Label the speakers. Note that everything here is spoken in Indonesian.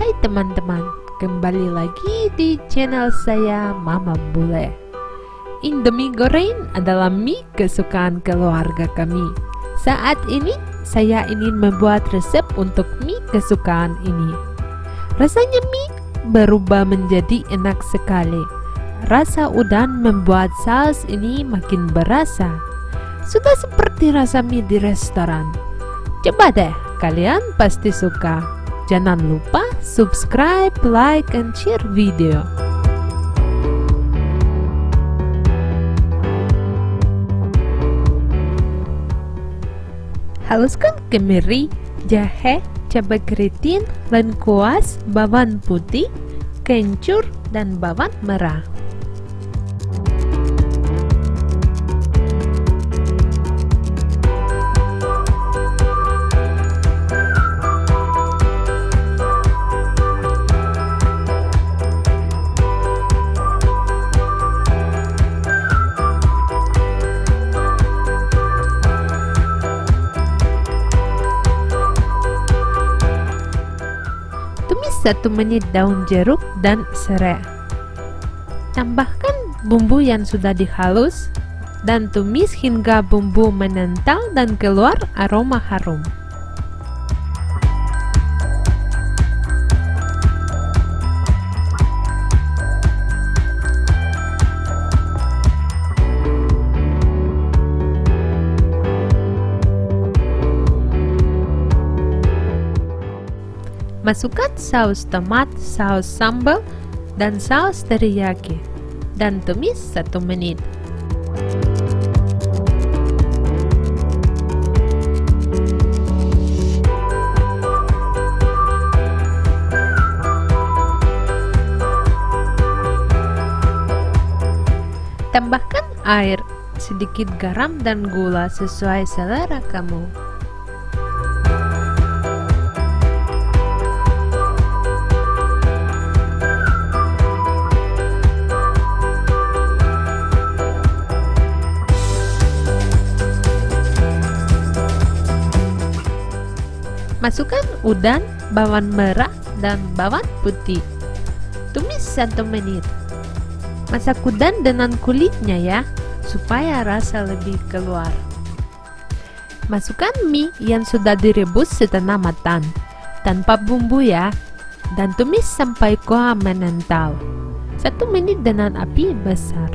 Speaker 1: Hai teman-teman, kembali lagi di channel saya Mama Bule. Indomie Goreng adalah mie kesukaan keluarga kami. Saat ini saya ingin membuat resep untuk mie kesukaan ini. Rasanya mie berubah menjadi enak sekali. Rasa udang membuat saus ini makin berasa. Sudah seperti rasa mie di restoran. Coba deh, kalian pasti suka. Jangan lupa subscribe, like, and share video. Haluskan kemiri, jahe, cabai keriting, lengkuas, bawang putih, kencur, dan bawang merah. Tumis 1 menit daun jeruk dan serai. Tambahkan bumbu yang sudah dihalus dan tumis hingga bumbu mengental dan keluar aroma harum. Masukkan saus tomat, saus sambal, dan saus teriyaki, dan tumis 1 menit. Tambahkan air, sedikit garam dan gula sesuai selera kamu. Masukkan udang, bawang merah, dan bawang putih. Tumis 1 menit. Masak udang dengan kulitnya ya, supaya rasa lebih keluar. Masukkan mie yang sudah direbus setengah matang, tanpa bumbu ya, dan tumis sampai kuah mengental. 1 menit dengan api besar.